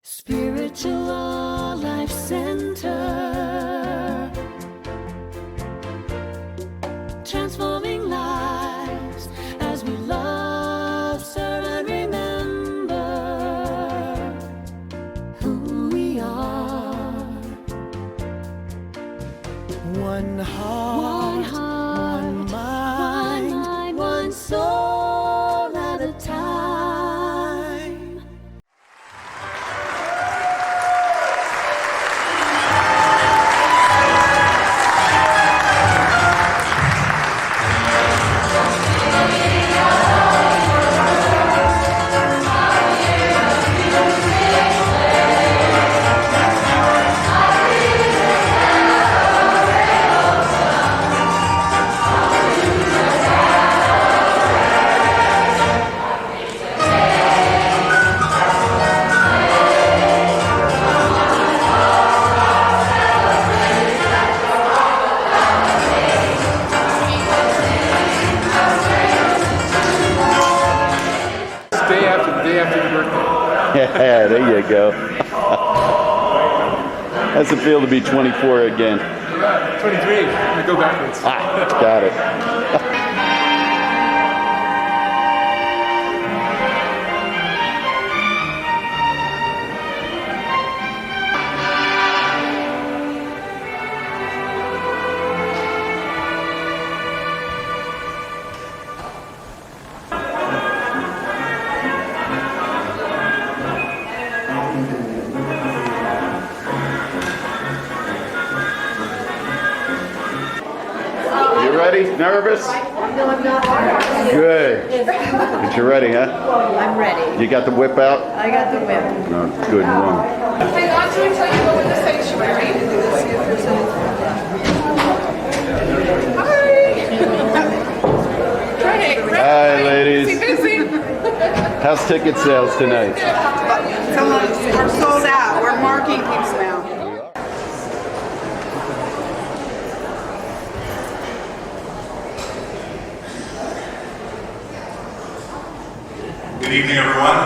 Spiritual Life Center, transforming lives as we love, serve, and remember who we are. One heart, one mind, one soul at a time. Day after your birthday. Yeah, there you go. How's it feel to be 24 again? 23. I go backwards. Got it. You ready? Nervous? No, I'm not. Good. But you're ready, huh? I'm ready. You got the whip out? I got the whip. Oh, good one. Hang on to it until you go in the sanctuary. Hi, ladies. Busy. How's ticket sales tonight? We're sold out. We're marking things now. Good evening, everyone.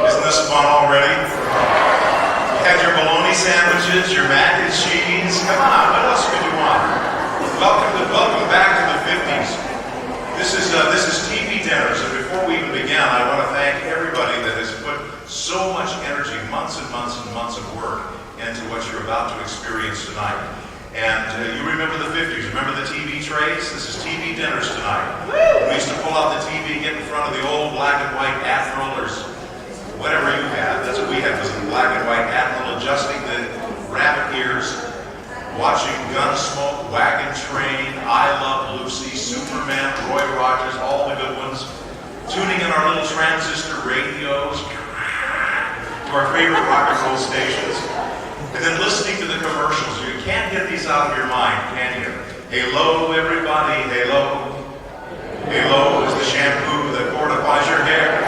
Isn't this fun already? You had your bologna sandwiches, your mac and cheese. Come on, what else could you want? Welcome back to the 50s. This is TV dinner. So before we even begin, I want to thank everybody that has put so much energy, months and months and months of work into what you're about to experience tonight. And you remember the 50s, remember the TV trays? This is TV dinners tonight. We used to pull out the TV, get in front of the old black and white Admiral or whatever you had. That's what we had, was a black and white Admiral, adjusting the rabbit ears, watching Gunsmoke, Wagon Train, I Love Lucy, Superman, Roy Rogers, all the good ones. Tuning in our little transistor radios to our favorite rock and roll stations. And then listening to the commercials. You can't get these out of your mind, can you? Hello, everybody, hello. Hello is the shampoo that fortifies your hair.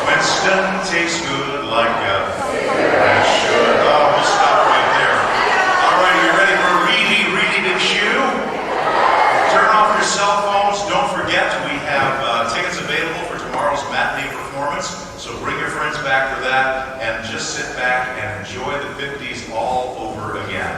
Winston tastes good like a should. Oh, we'll stop right there. All right, are you ready for a really big shoe? Turn off your cell phones. Don't forget, we have tickets available for tomorrow's matinee performance, so bring your friends back for that, and just sit back and enjoy the 50s all over again.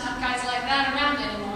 have guys like that around anymore.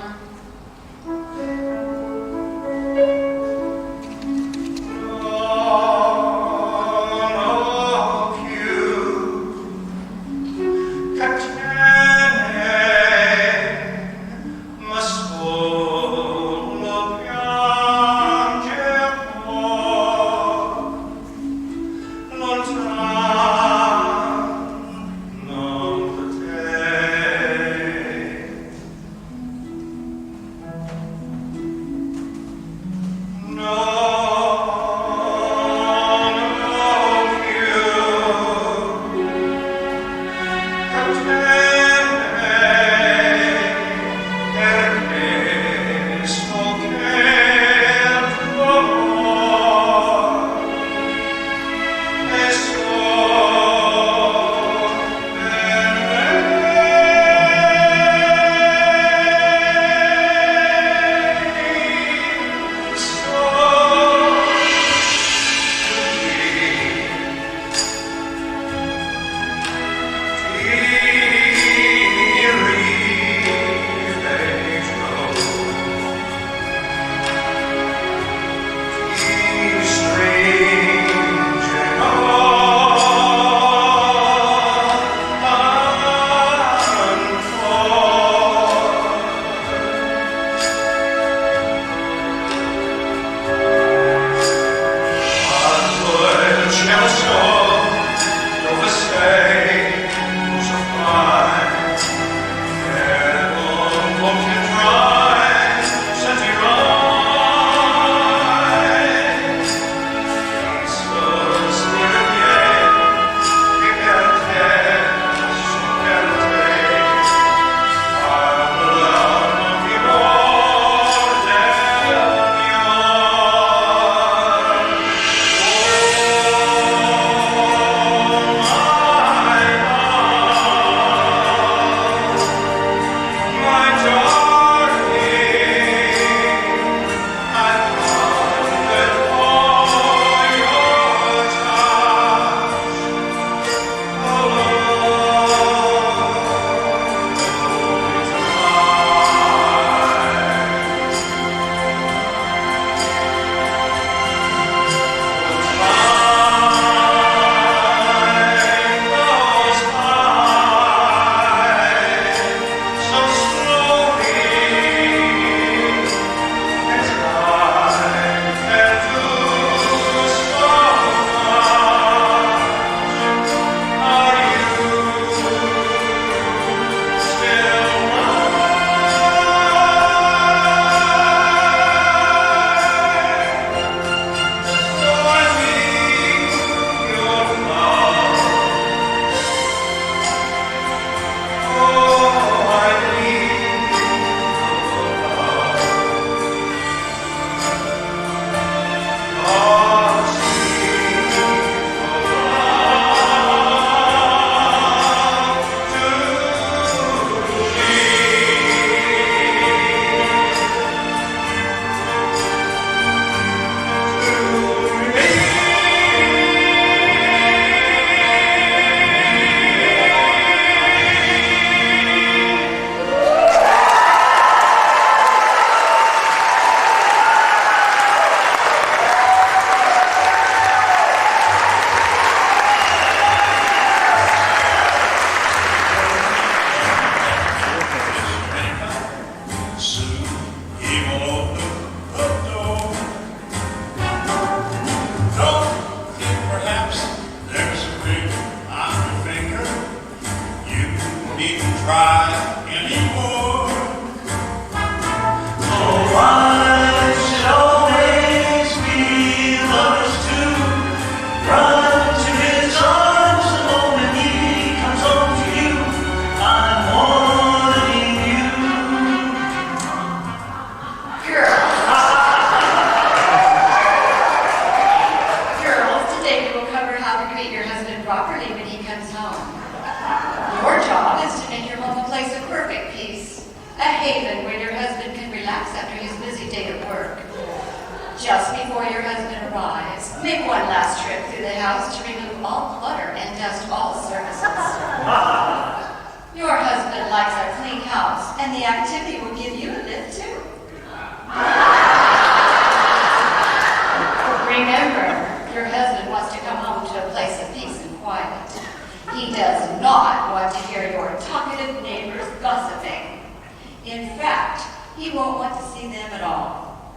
A haven where your husband can relax after his busy day husband likes our clean house, and the activity will give you a lift too. Remember, your husband wants to come home to a place of peace and quiet. He does not want to hear your talkative neighbors gossiping. In fact, he won't want to see them at all.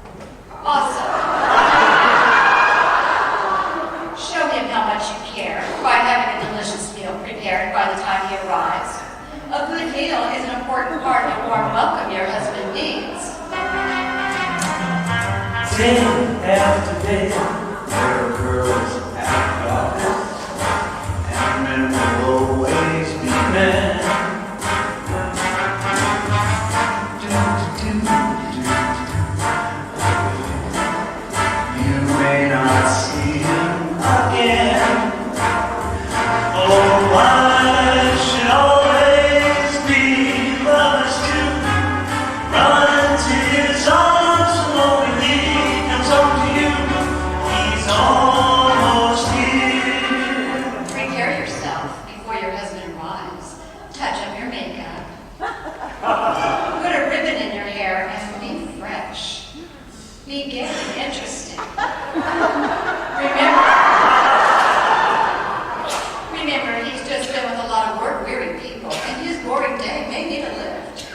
Also, show him how much you care by having a delicious meal prepared by the time he arrives. A good meal is an important part of the warm welcome your husband needs. Day after day, there are girls at the office, and men will always be men. You may not see him again. Oh, why should always be lovers too? Run to his arms alone when he comes home to you. He's almost here. Prepare yourself before your husband arrives. Touch up your makeup. Put a ribbon in your hair and be fresh. Be gay and interesting. Remember, he's just been with a lot of work-weary people, and his boring day may need a lift.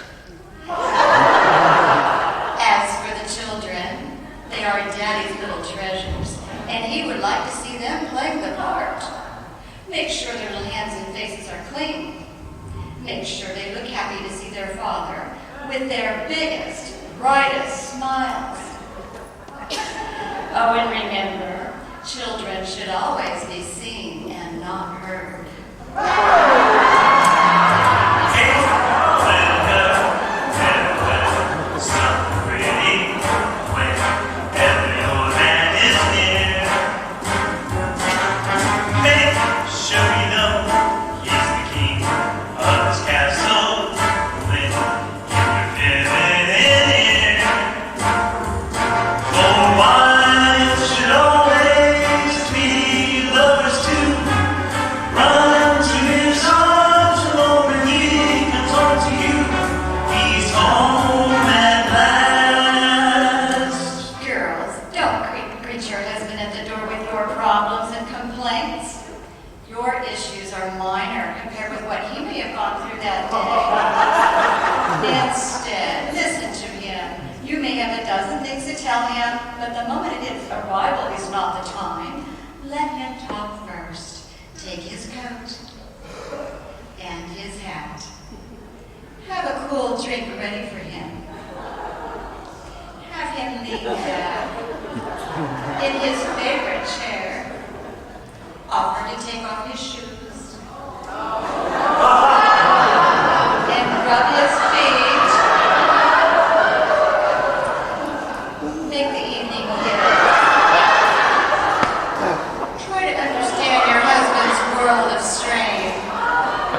As for the children, they are Daddy's little treasures, and he would like to see them playing the part. Make sure their little hands and faces are clean. Make sure they look happy to see their father with their biggest, brightest smiles. Oh, and remember, children should always be seen and not heard. Instead, listen to him. You may have a dozen things to tell him, but the moment of his arrival is not the time. Let him talk first. Take his coat and his hat. Have a cool drink ready for him. Have him lean back in his favorite chair. Offer to take off his shoes. And rub his feet. Make the evening good. Try to understand your husband's world of strain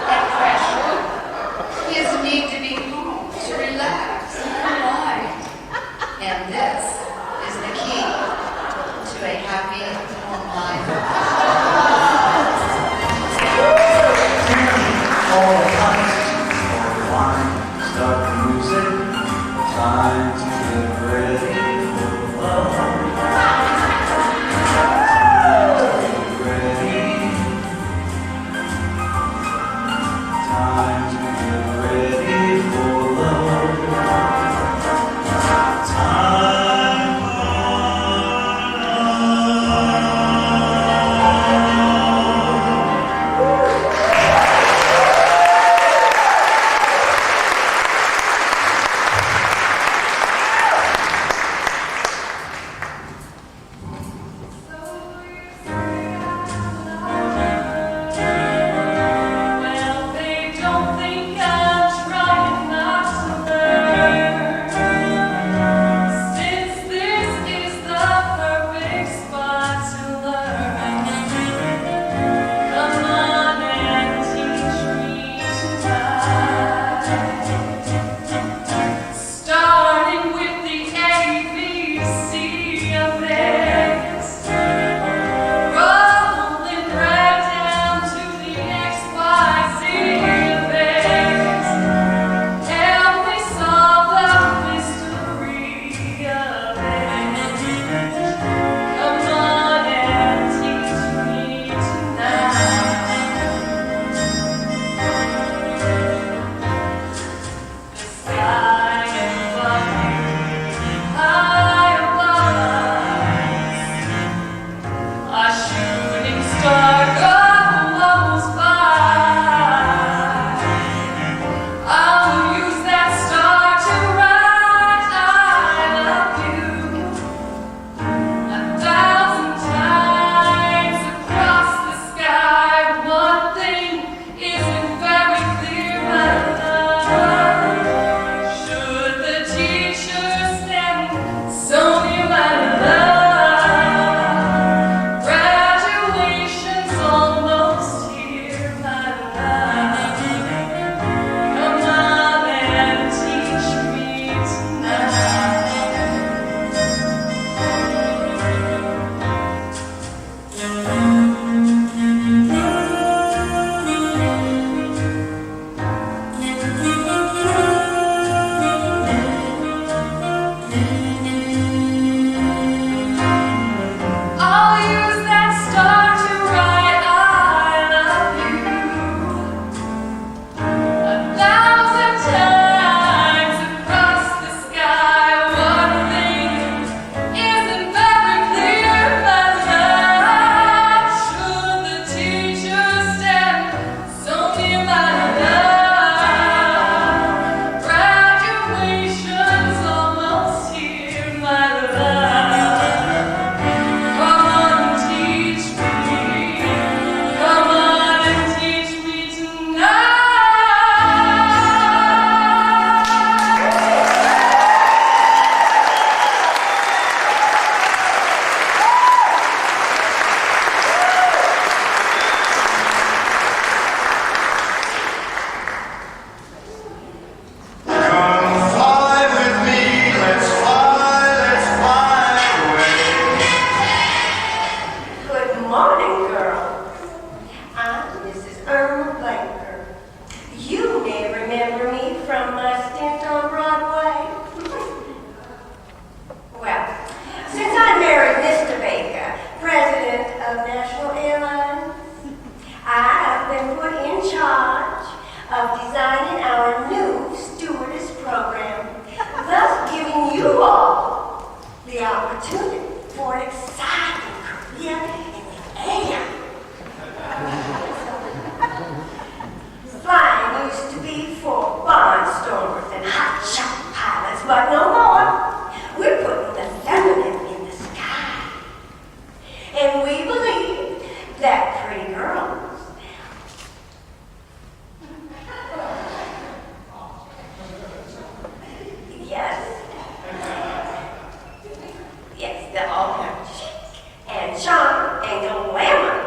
and pressure. His need to be home, to relax and unwind. And this is the key to a happy home life. but no more. We're putting the feminine in the sky. And we believe that pretty girls yes, they're all chic and charm and glamour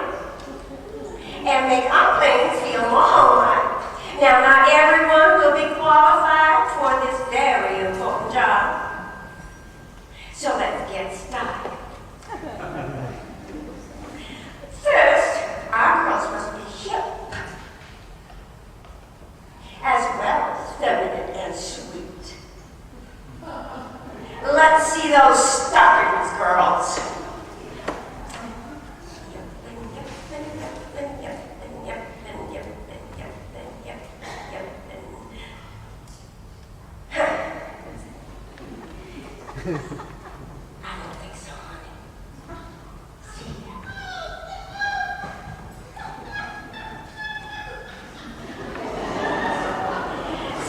and make our planes feel more homelike. Now, not everyone will be qualified for this very important job. So let's get started. First, our girls must be hip, as well as feminine and sweet. Let's see those stockings, girls. I don't think so, honey. See?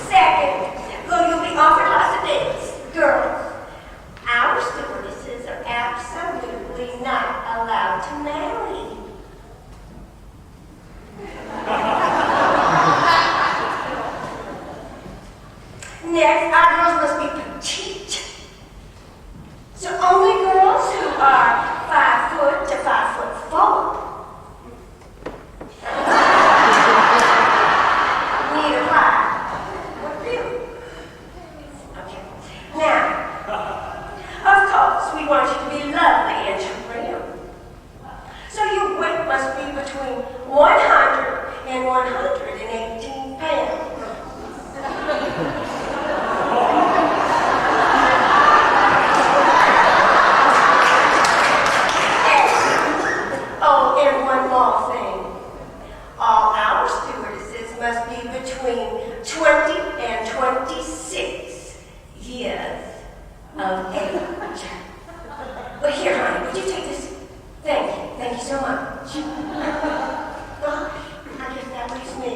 Second, though you'll be offered lots of dates, girls, our stewardesses are absolutely not allowed to marry. Next, our girls must be petite. So only girls who are 5 foot to 5'4" need apply. What really? Okay. Now, of course, we want you to be lovely and trim. So your weight must be between 100 and 118 pounds. Oh, and one more thing. All our stewardesses must be between 20 and 26 years of age. But here, honey, would you take this? Thank you. Thank you so much. Gosh, I guess that leaves me.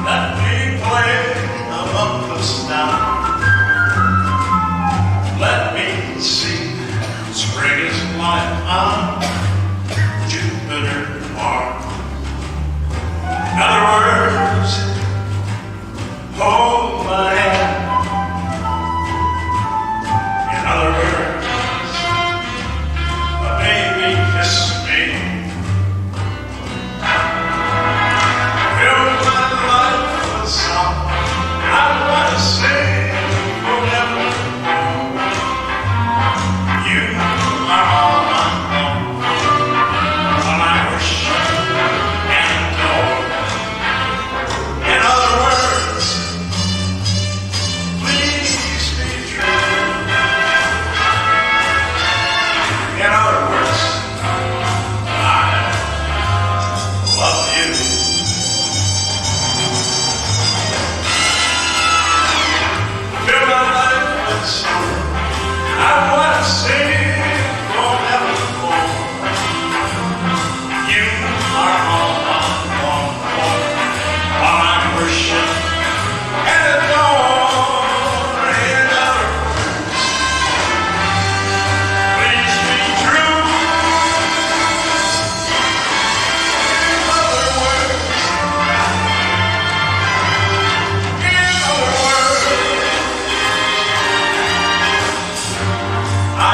Let me play among the snow. Let me see spring is light on Jupiter and Mars. In other words, hold my hand. In other words, baby, kiss me. Fill my life with song. I wanna sing forever. You are all I know, all I worship and adore. In other words, please be true. In other words, I love you. Fill my life with song. I wanna sing forevermore. You are all I want for, all I worship and adore. In other words, please be true. In other words, I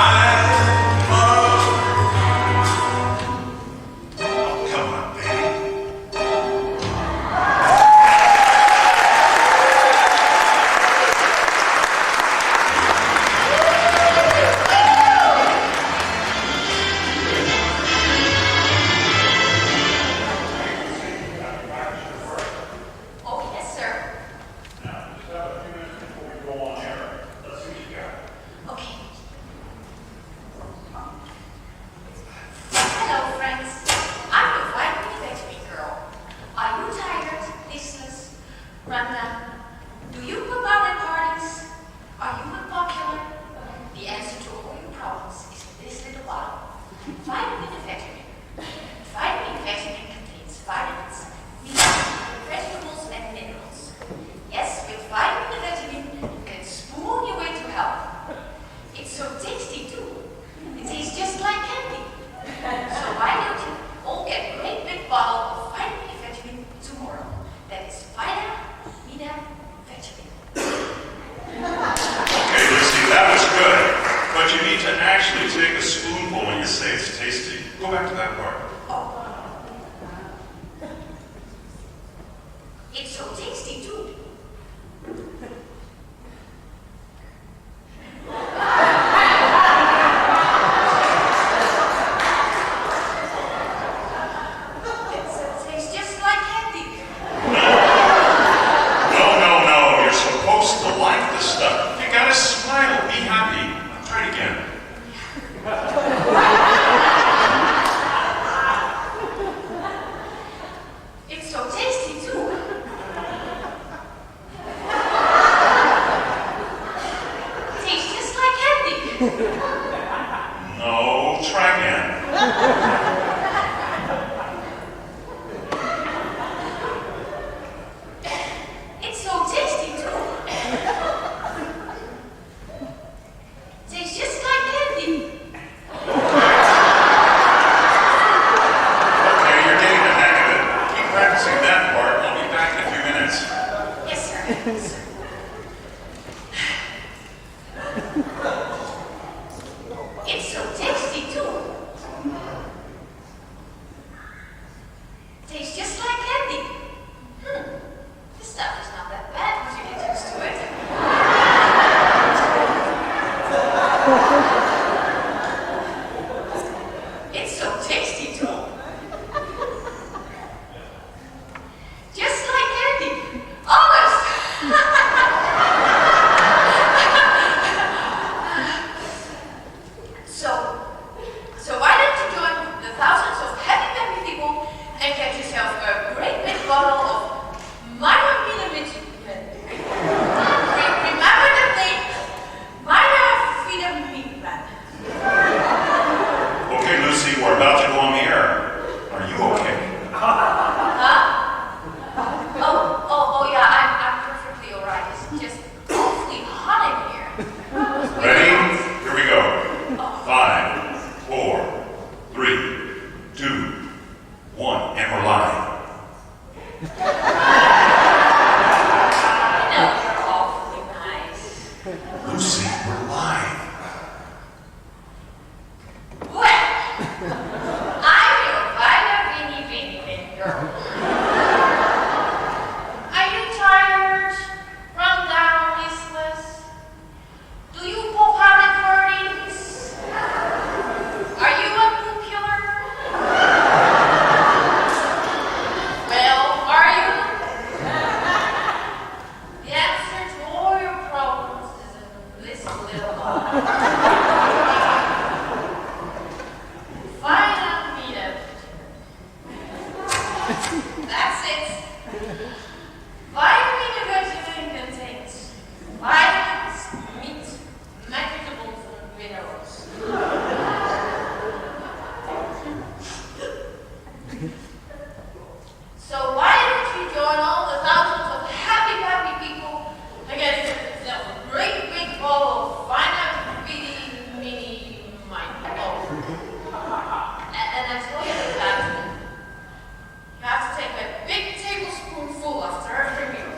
actually take a spoonful when you say it's tasty. Go back to that part. It's so tasty too. It tastes just like candy. No. You're supposed to like the stuff. You gotta smile. Be happy. Try it again. It's so tasty too. Tastes just like candy. No, try again. It's so tasty too. Tastes just like candy. Okay, you're getting the hang of it. Keep practicing that part. I'll be back in a few minutes. Yes, sir. Yes, sir. It's so tasty too. Tastes just like candy. This stuff is not that bad once you get used to it. It's so tasty too. Just like candy. Honest. So why don't you join the thousands of happy people and get yourself a great big bottle of minor vitamin. Remember the name, minor vitamin man. Okay, Lucy, we're about to go on the air. Are you okay? Oh yeah, I'm perfectly alright. It's just awfully hot in here. Ready? Here we go. 5, 4, 3, 2, 1, and we're live. No, you're awfully nice. Lucy, we're live. Well, I'm your viny girl. Are you tired, run down, listless? Do you pop out at parties? Are you a poop killer? Well, are you? The answer to all your problems is in this little box. Find and meet it. That's it. Vitamin contains vitamins, meat, vegetables, and minerals. So why don't you join all the thousands of happy people and get yourself a great big bowl of vitamin mini mind. And I told you that you have to take a big tablespoonful after every meal.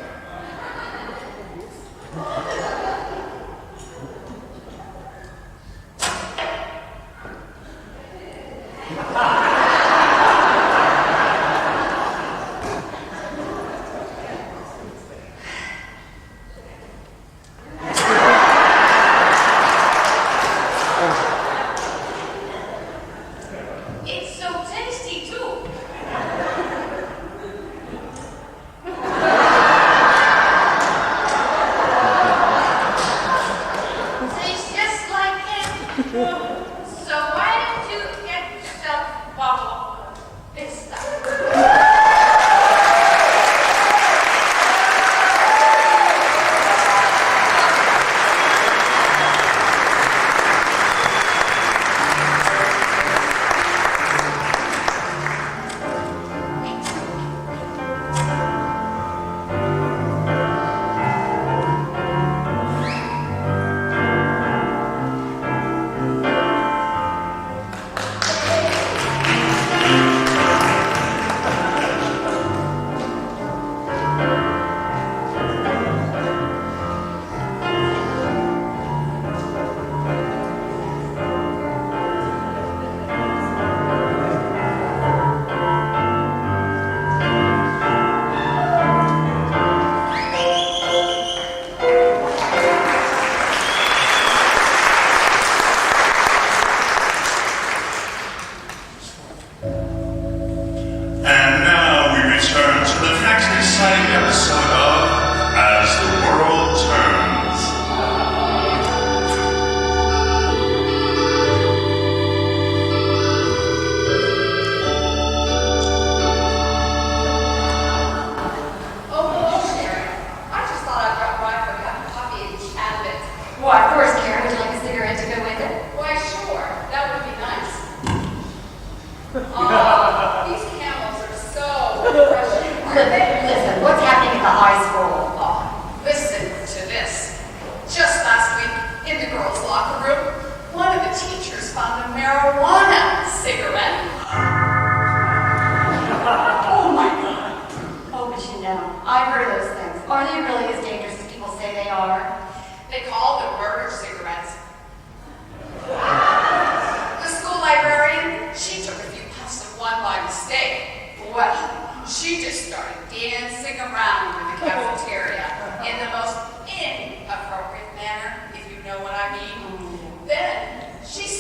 It's so tasty too. Tastes just like candy. So why don't you get yourself a bottle of this stuff?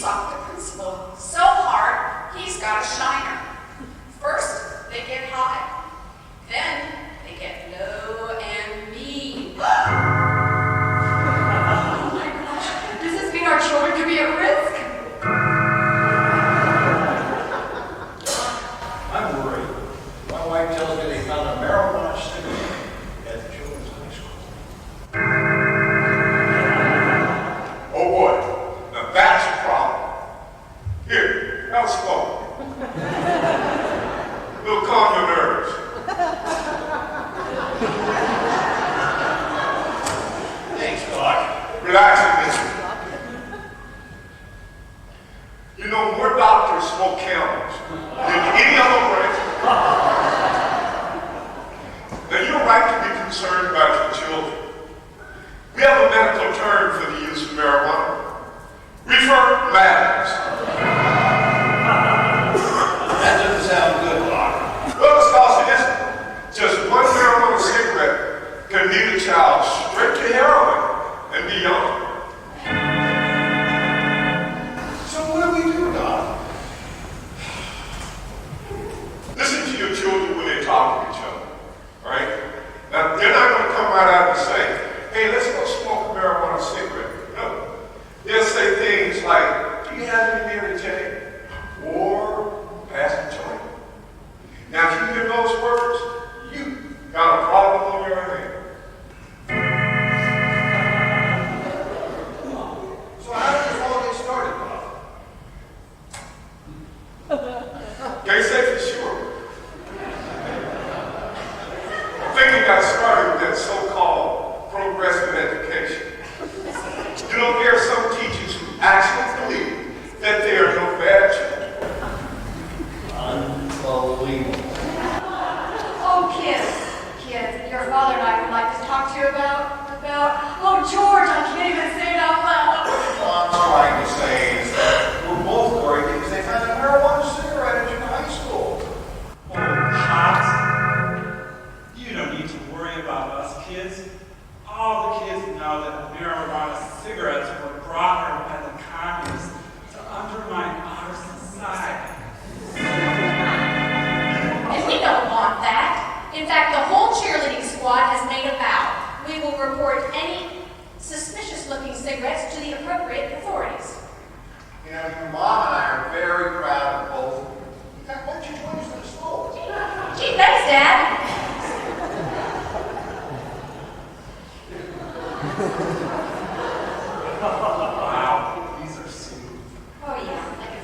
shocked the principal so hard he's got a shiner. First, they get high. Then, they get low and mean. Oh my gosh, does this mean our children could be at risk? I'm worried. My wife tells me they found a marijuana cigarette at the children's high school. Oh boy, now that's a problem. Here, have a smoke. It'll calm your nerves. Thanks, Doc. Relax and listen. You know, more doctors smoke Camels than any other race. Now, you're right to be concerned about your children. We have a medical term for the use of marijuana. Reefer madness. That doesn't sound good, Doc. Well, it's because it isn't. Just one marijuana cigarette can lead a child straight to heroin and beyond. So what do we do, Doc? Listen to your children when they talk to each other, all right? Now, they're not going to come right out and say, hey, let's go smoke a marijuana cigarette. No. They'll say things like, do you have any Mary Jane? Or pass the joint. Now, if you hear those words, you got a problem on your hands. So how did this all get started, Doc? Can't say for sure. I think it got started with that so-called progressive education. You know, there are some teachers who actually believe that there are no bad children. Unbelievable. Oh, kids, your father and I would like to talk to you about, oh, George, I can't even say it out loud. What I'm trying to say is that we're both worried because they found a marijuana cigarette at your high school. Oh, Pops, you don't need to worry about us kids. All the kids know that marijuana cigarettes were brought here by the communists to undermine our society. And we don't want that. In fact, the whole cheerleading squad has made a vow. We will report any suspicious-looking cigarettes to the appropriate authorities. You know, your mom and I are very proud of both of you. In fact, why don't you join us for the smoke? Gee, thanks, Dad. Wow, these are smooth. Oh yeah, like a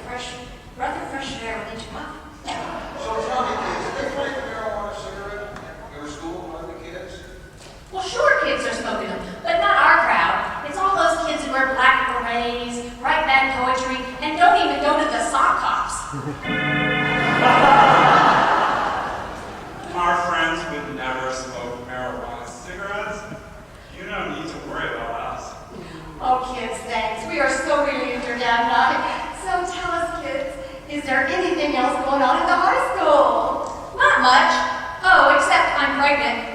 breath of fresh air with each puff. So tell me, kids, did they find a marijuana cigarette at your school, one of the kids? Well, sure, kids are smoking them, but not our crowd. It's all those kids who wear black berets, write bad poetry, and don't even go to the sock hops. Our friends would never smoke marijuana cigarettes. You don't need to worry about us. Oh, kids, thanks. We are so relieved your dad and I. So tell us, kids, is there anything else going on at the high school? Not much. Oh, except I'm pregnant.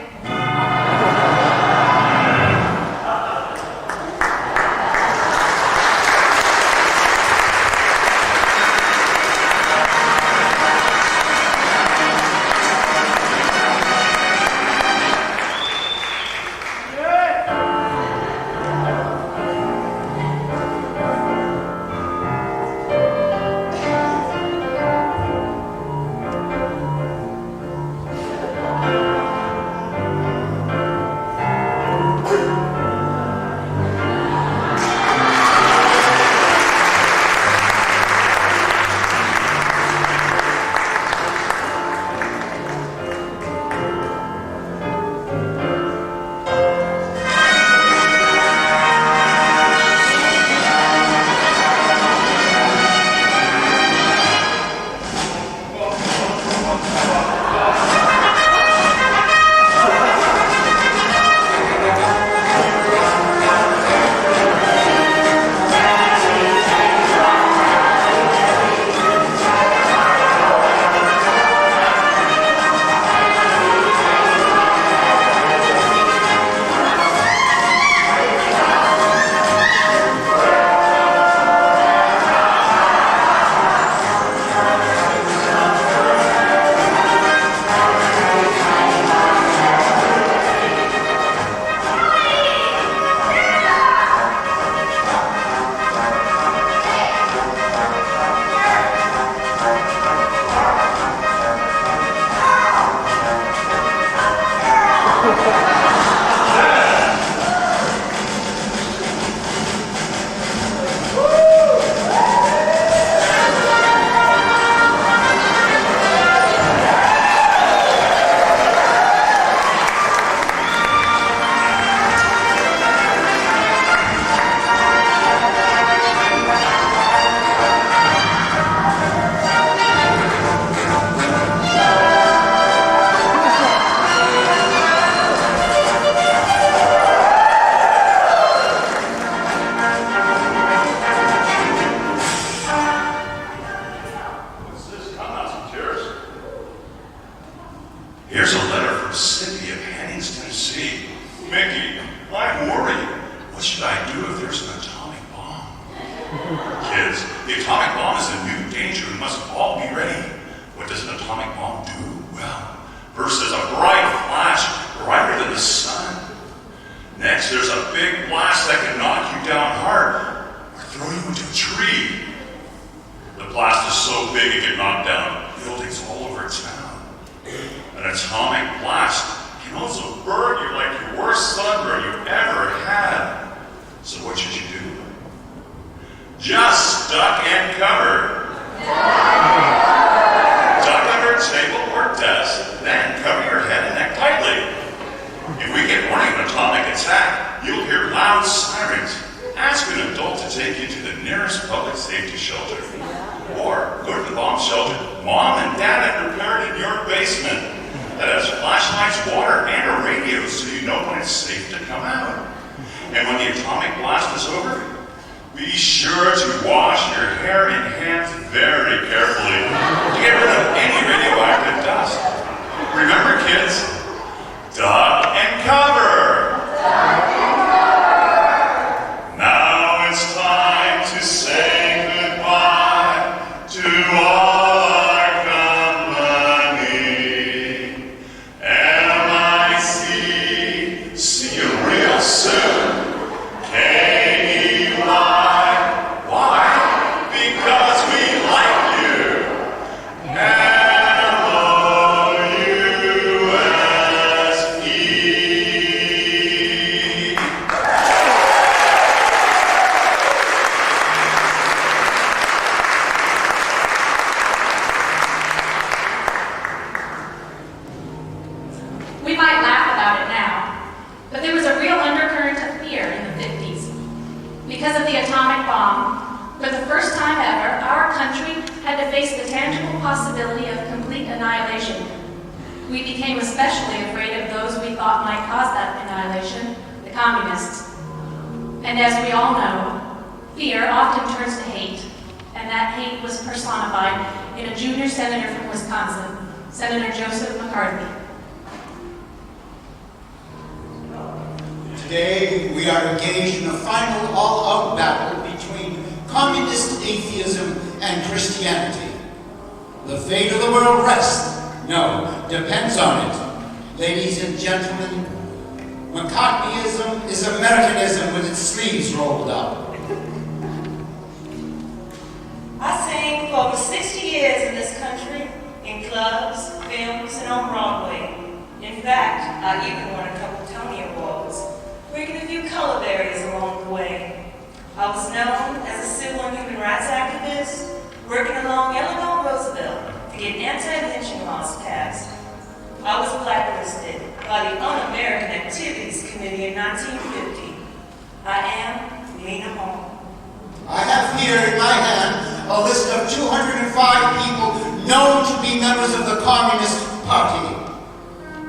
must all be ready. What does an atomic bomb do? Well, first there's a bright flash, brighter than the sun. Next, there's a big blast that can knock you down hard or throw you into a tree. The blast is so big it can knock down buildings all over town. An atomic blast can also burn you like your worst sunburn you've ever had. So what should you do? Just duck and cover. Duck under a table or desk, then cover your head and neck tightly. If we get warning of an atomic attack, you'll hear loud sirens. Ask an adult to take you to the nearest public safety shelter. Or go to the bomb shelter Mom and Dad had prepared in your basement that has flashlights, water, and a radio so you know when it's safe to come out. And when the atomic blast is over, be sure to wash your hair and hands very carefully to get rid of any radioactive dust. Remember, kids, duck and cover. Now it's time to say goodbye to all our company. MIC, see you real soon. We might laugh about it now, but there was a real undercurrent of fear in the 50s. Because of the atomic bomb, for the first time ever, our country had to face the tangible possibility of complete annihilation. We became especially afraid of those we thought might cause that annihilation, the communists. And as we all know, fear often turns to hate, and that hate was personified in a junior senator from Wisconsin, Senator Joseph McCarthy. Today, we are engaged in a final all-out battle between communist atheism and Christianity. The fate of the world rests, no, depends on it. Ladies and gentlemen, McCarthyism is Americanism with its sleeves rolled up. I sang for over 60 years in this country, in clubs, films, and on Broadway. In fact, I even won a couple Tony Awards, bringing a few color berries along the way. I was known as a civil and human rights activist, working along Eleanor Roosevelt to get anti-lynching laws passed. I was blacklisted by the Un-American Activities Committee in 1950. I am Lena Holmes. I have here in my hand a list of 205 people known to be members of the Communist Party.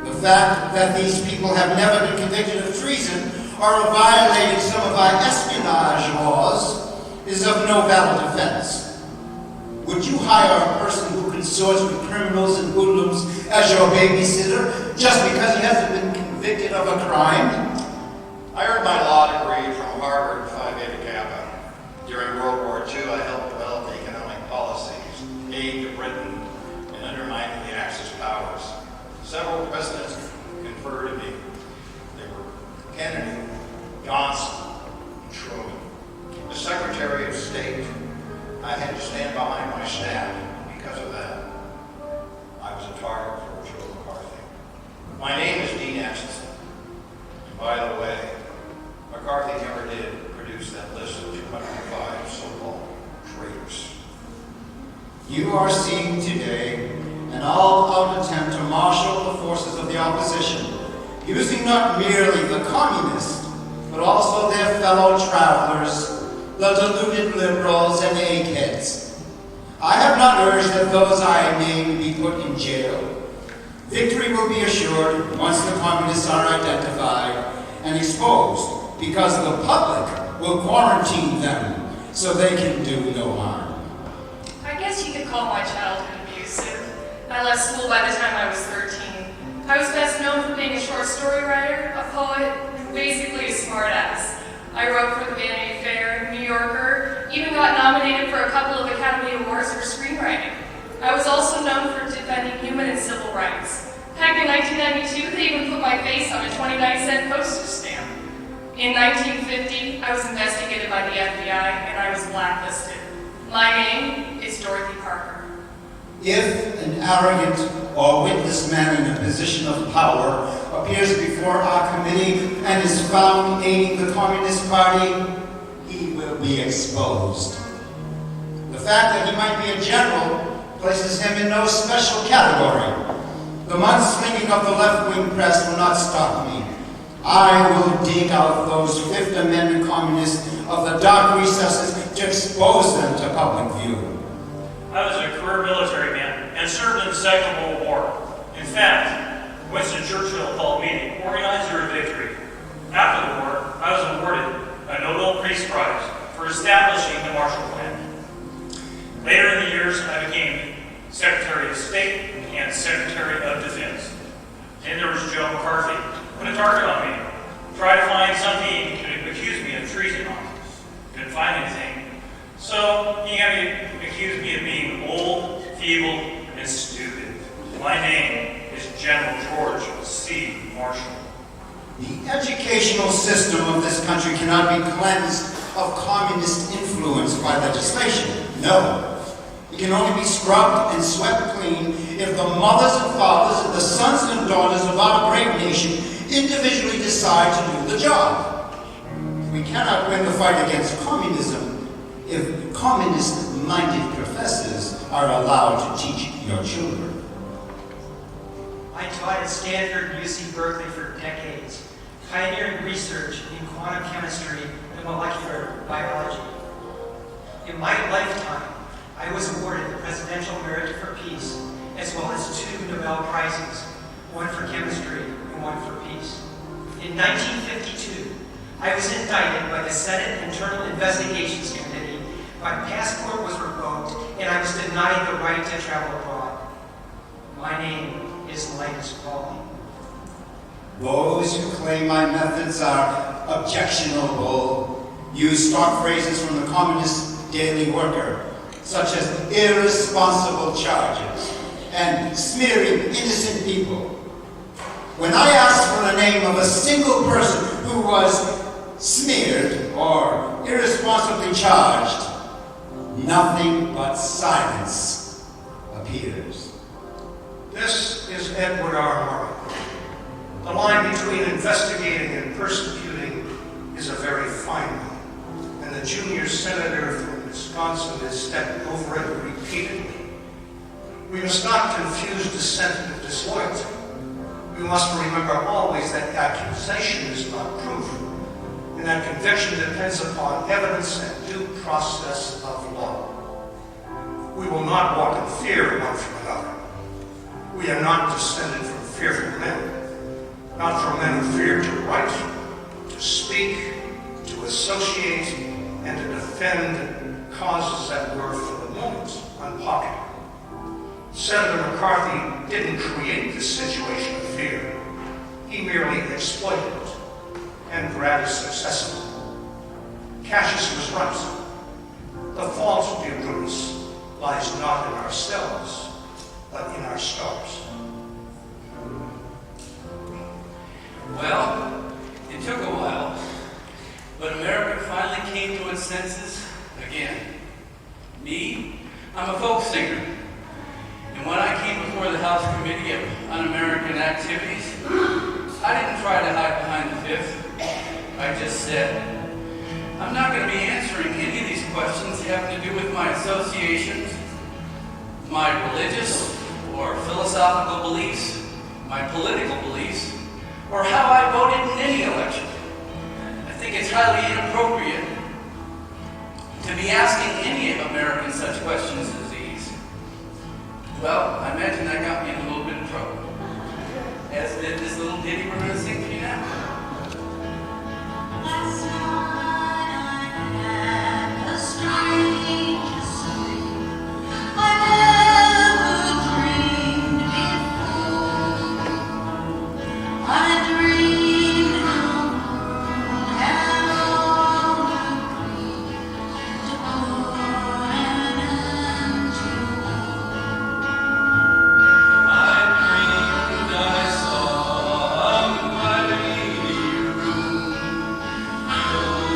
The fact that these people have never been convicted of treason or have violated some of our espionage laws is of no valid defense. Would you hire a person who consorts with criminals and hoodlums as your babysitter just because he hasn't been convicted of a crime? I earned my law degree from Harvard Phi Beta Kappa. During World War II, I helped develop economic policies, aid to Britain, and undermining the Axis powers. Several presidents conferred to me. They were Kennedy, Johnson, and Truman. As Secretary of State, I had to stand behind my staff. Because of that, I was a target for Joe McCarthy. My name is Dean Axelson. And by the way, McCarthy never did produce that list of 205 so-called traitors. You are seeing today an all-out attempt to marshal the forces of the opposition, using not merely the communists, but also their fellow travelers, the deluded liberals and eggheads. I have not urged that those I name be put in jail. Victory will be assured once the communists are identified and exposed, because the public will quarantine them so they can do no harm. I guess you could call my childhood abusive. I left school by the time I was 13. I was best known for being a short story writer, a poet, and basically a smartass. I wrote for the Vanity Fair, New Yorker, even got nominated for a couple of Academy Awards for screenwriting. If an arrogant or witless man in a position of power appears before our committee and is found aiding the Communist Party, he will be exposed. The fact that he might be a general places him in no special category. The mudslinging of the left-wing press will not stop me. I will dig out those Fifth Amendment communists of the dark recesses to expose them to public view. I was a career military man and served in the Second World War. In fact, Winston Churchill called me the organizer of victory. After the war, I was awarded a Nobel Peace Prize for establishing the Marshall Plan. Later in the years, I became Secretary of State and Secretary of Defense. Then there was Joe McCarthy, put a target on me, tried to find something to accuse me of treason on. Couldn't find anything. So he accused me of being old, feeble, and stupid. My name is General George C. Marshall. The educational system of this country cannot be cleansed of communist influence by legislation. No. It can only be scrubbed and swept clean if the mothers and fathers and the sons and daughters of our great nation individually decide to do the job. We cannot win the fight against communism if communist-minded professors are allowed to teach your children. I taught at Stanford and UC Berkeley for decades, pioneering research in quantum chemistry and molecular biology. In my lifetime, I was awarded the Presidential Merit for Peace, as well as 2 Nobel Prizes, one for chemistry and one for peace. In 1952, I was indicted by the Senate Internal Investigations Committee. My passport was revoked, and I was denied the right to travel abroad. My name is Linus Pauling. Those who claim my methods are objectionable use stock phrases from the Communist Daily Worker, such as irresponsible charges and smearing innocent people. When I asked for the name of a single person who was smeared or irresponsibly charged, nothing but silence appears. This is Edward R. Murray. The line between investigating and persecuting is a very fine one, and the junior senator from Wisconsin has stepped over it repeatedly. We must not confuse dissent with disloyalty. We must remember always that accusation is not proof, and that conviction depends upon evidence and due process of law. We will not walk in fear one from another. We are not descended from fearful men, not from men who fear to write, to speak, to associate, and to defend causes that were, for the moment, unpopular. Senator McCarthy didn't create this situation of fear. He merely exploited it, and rather successfully. Cassius was right. The fault, dear Brutus, lies not in ourselves, but in our stars. Well, it took a while, but America finally came to its senses again. Me, I'm a folk singer. And when I came before the House Committee of Un-American Activities, I didn't try to hide behind the Fifth. I just said, I'm not going to be answering any of these questions having to do with my associations, my religious or philosophical beliefs, my political beliefs, or how I voted in any election. I think it's highly inappropriate to be asking any of Americans such questions as these. Well, I imagine that got me in a little bit of trouble. As did this little ditty we're going to sing for you now. Last night I had a strange sleep. I never dreamed before. I dreamed the moon had all agreed to pour an end to war. I dreamed I saw a mighty room filled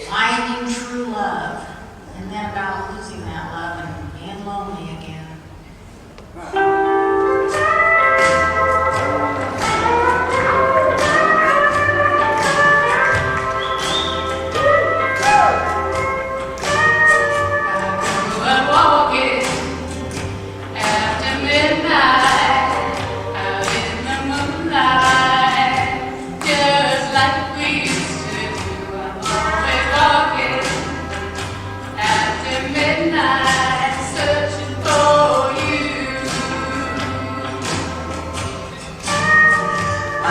finding true love, and then about losing that love and being lonely again.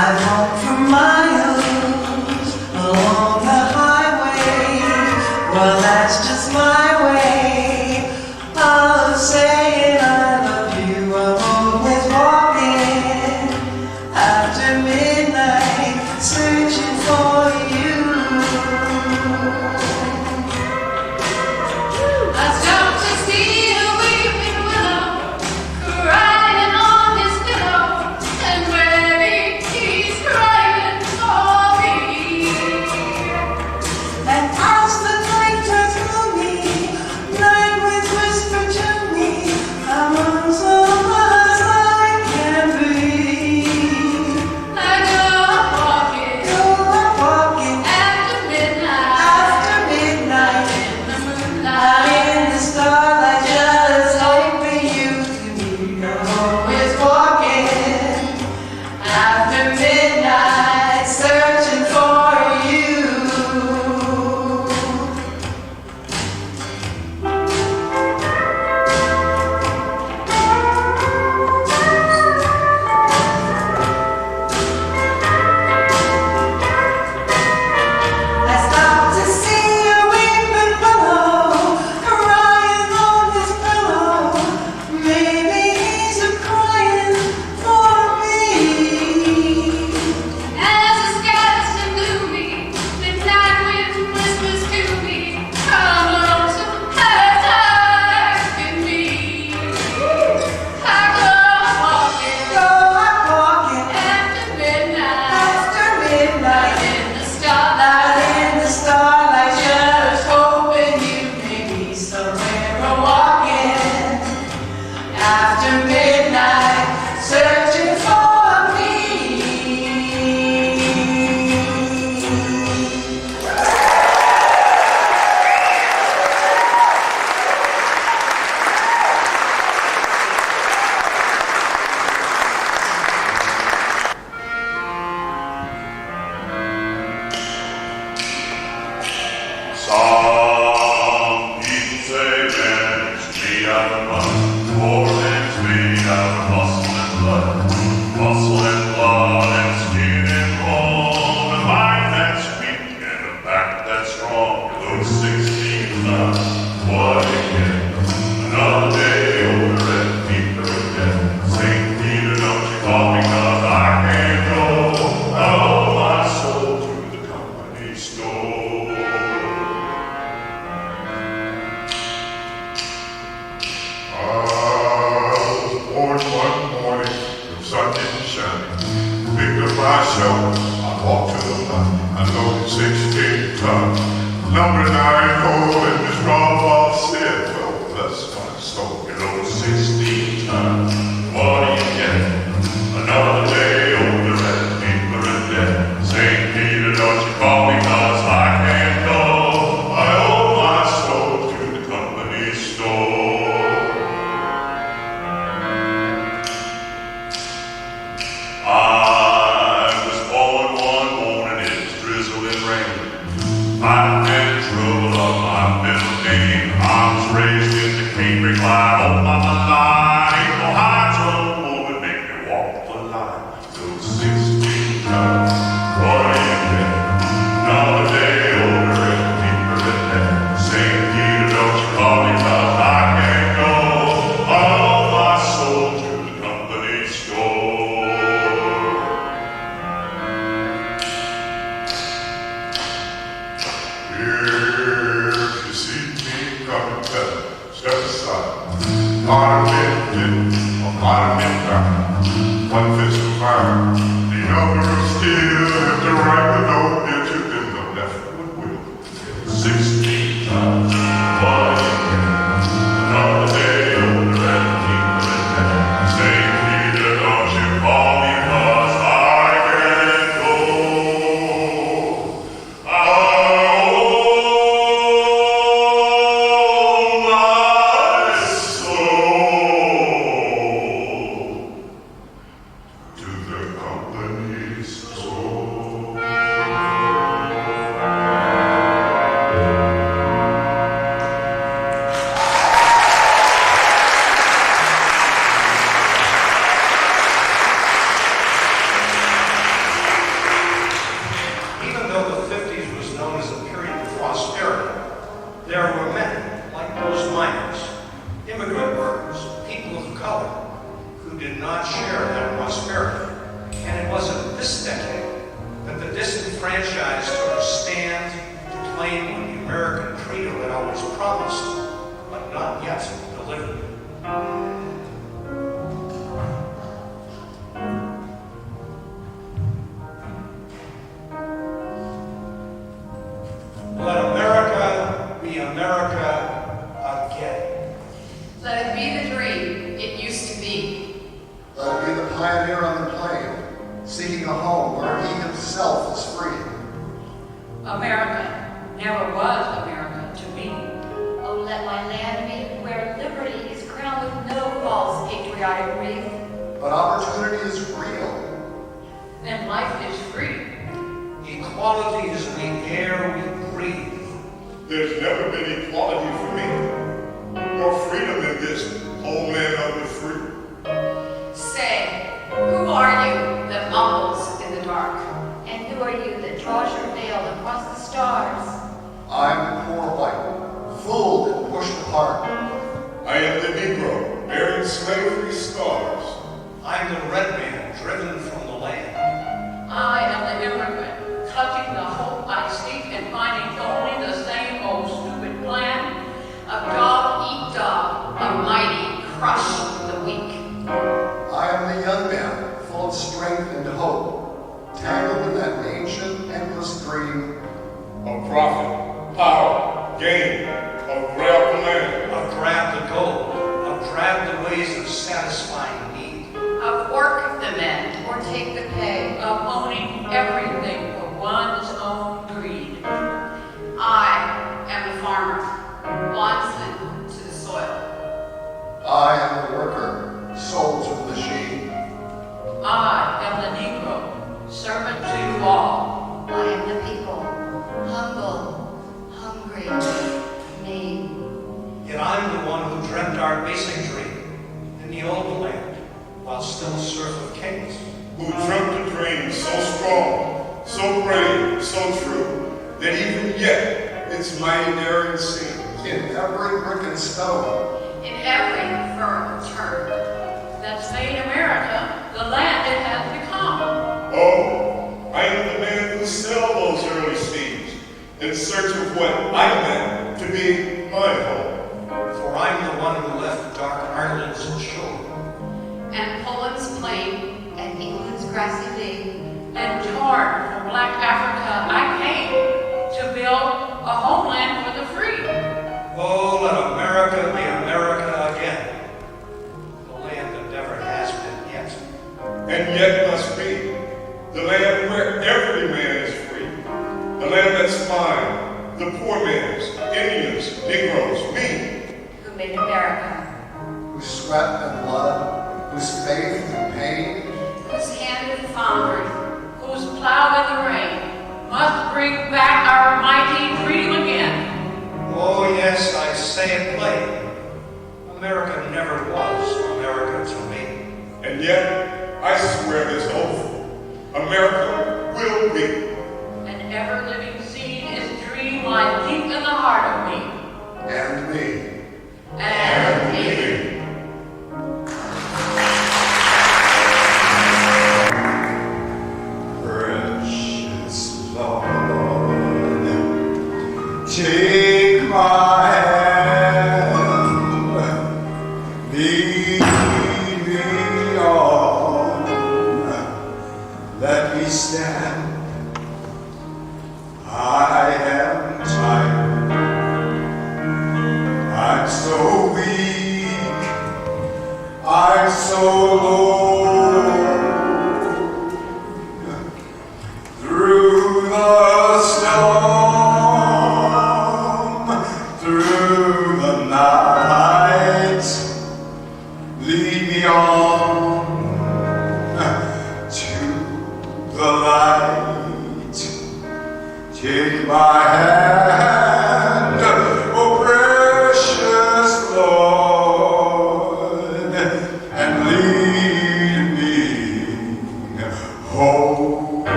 I've walked for miles along the highway. Well, that's just my way of saying I love you. I'm always walking after midnight, searching for you. I stopped to see a weeping willow crying on his pillow, and maybe he's crying for me. And as the night turns gloomy, night winds whisper to me, I'm on so much I can breathe. I go walking after midnight in the moonlight. I'm in the starlight just hoping you can be. I'm always walking after midnight, searching for you. I stopped to see a weeping willow crying on his pillow. Maybe he's crying for me. As the skies are gloomy, the night wind whispers to me, come lonesome as I can be. I go walking after midnight in the starlight, Just hoping you may be somewhere walking after midnight, searching for me. Some people say man is made out of mud, poor man is made out of muscle and blood, muscle and blood and skin and bone, a mind that's weak and a back that's strong. Those 16 nuts, what you get? Another day older and deeper again. St. Peter, don't you call me 'cause I can't go. I owe my soul to the company store. I was born one morning, the sun didn't shine. Picked up my shovel, I walked to the line. I loaded 16 tons. Number 9 hole in the straw ball said, well, bless my soul, you load 16 tons. What do you get? Another day older and deeper in debt. St. Peter, don't you call me 'cause I can't go. I owe my soul to the company store. I was born one morning, it was drizzling rain. I've been in trouble of my middle name. I was raised in the Cambridge line, oh my line. Ain't no high tone woman make me walk the line. Those 16 tons, what do you get? Another day older and deeper in debt. St. Peter, don't you call me 'cause I can't go. I owe my soul to the company store. If you see me coming back, step aside. Part of it, a part of it down. One fist of fire, the other of steel. If the right would know, if you did the left would will. 16 Even though the 50s was known as a period of prosperity, there were many, like those miners, immigrant workers, people of color, who did not share that prosperity. And it was in this decade that the disenfranchised took a stand to claim what the American credo had always promised, but not yet delivered. Let America be America again. Let it be the dream it used to be. Let it be the pioneer on the plain, seeking a home where he himself is free. America never was America to me. Oh, let my land be where liberty is crowned with no false patriotic wreath. But opportunity is real. And life is free. Equality is the air we breathe. There's never been equality for me, nor freedom in this homeland of the free. Say, who are you that mumbles in the dark? And who are you that draws your veil across the stars? I'm the poor white, fooled and pushed apart. I am the Negro, bearing slavery scars. I'm the red man driven from the land. I am the immigrant, clutching the hope I seek and finding only the same old stupid plan of dog eat dog, A mighty crush the weak. I am the young man, full of strength and hope, tangled in that ancient, endless dream of profit, power, gain, of grab the land, of grab the gold, of grab the ways of satisfying need, Of work the men, or take the pay. of owning everything for one's own greed. I am the farmer, bondman to the soil. I am the worker, sold to the machine. I am the Negro, servant to you all. I am the people, humble, hungry, mean. Yet I'm the one who dreamt our basic dream in the old land, while still a serf of kings. who dreamt a dream so strong, so brave, so true, that even yet its mighty daring seems In every brick and stone, In every firm turn. That's made America the land it has become. Oh, I am the man who sailed those early seas in search of what I meant to be my home. For I'm the one who left dark Ireland's shore. And Poland's plain. And England's grassy lea. And torn from black Africa, I came to build a homeland for the free. Oh, let America be America again. The land that never has been yet. And yet must be the land where every man is free, the land that's mine, the poor man's, Indians, Negroes, me. Who made America. whose sweat and blood, whose faith and pain, Whose hand in foundry. Whose plow in the rain must bring back our mighty freedom again. Oh, yes, I say it plain. America never was America to me. And yet, I swear this oath, America will be. An ever-living seed is dream lie deep in the heart of me. and me. And me. Precious Lord, take my hand, lead me on, let me stand. I am tired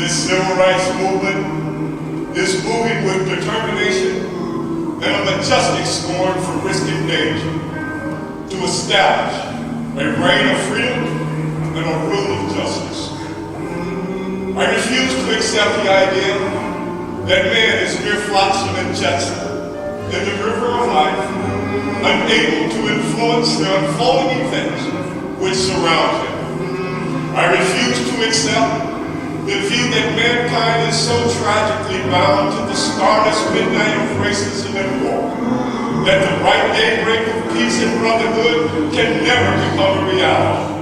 This civil rights movement is moving with determination and a majestic scorn for risk and danger to establish a reign of freedom and a rule of justice. I refuse to accept the idea that man is mere flotsam and jetsam in the river of life, unable to influence the unfolding events which surround him. I refuse to accept the view that mankind is so tragically bound to the starless midnight of racism and war that the bright daybreak of peace and brotherhood can never become a reality.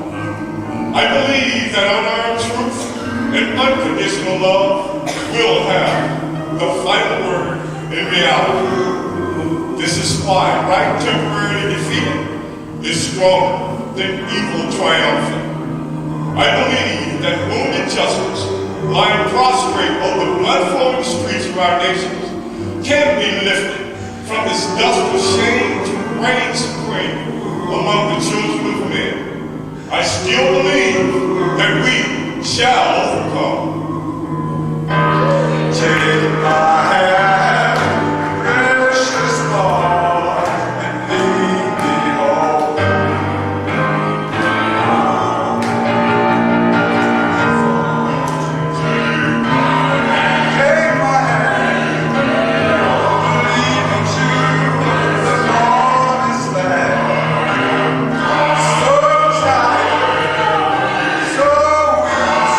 I believe that unarmed truth and unconditional love will have the final word in reality. This is why right temporarily defeated is stronger than evil triumphant. I believe that wounded justice, lying prostrate on the blood-flowing streets of our nations, can be lifted from this dust of shame to reign supreme among the children of men. I still believe that we shall overcome. Take my hand, precious Lord, and lead me home. Take my hand, lead me to the promised land. So tired, so weak, so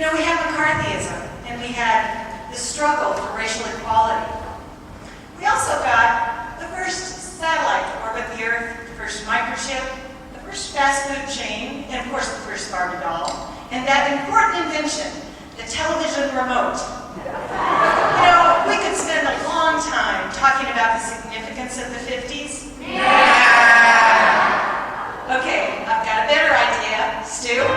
You know, we had McCarthyism, and we had the struggle for racial equality. We also got the first satellite to orbit the Earth, the first microchip, the first fast food chain, and of course the first Barbie doll, and that important invention, the television remote. You know, we could spend a long time talking about the significance of the 50s. Okay, I've got a better idea. Stu?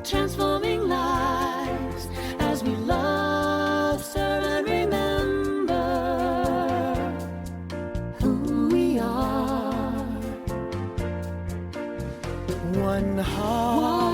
transforming lives as we love, serve, and remember who we are. One heart.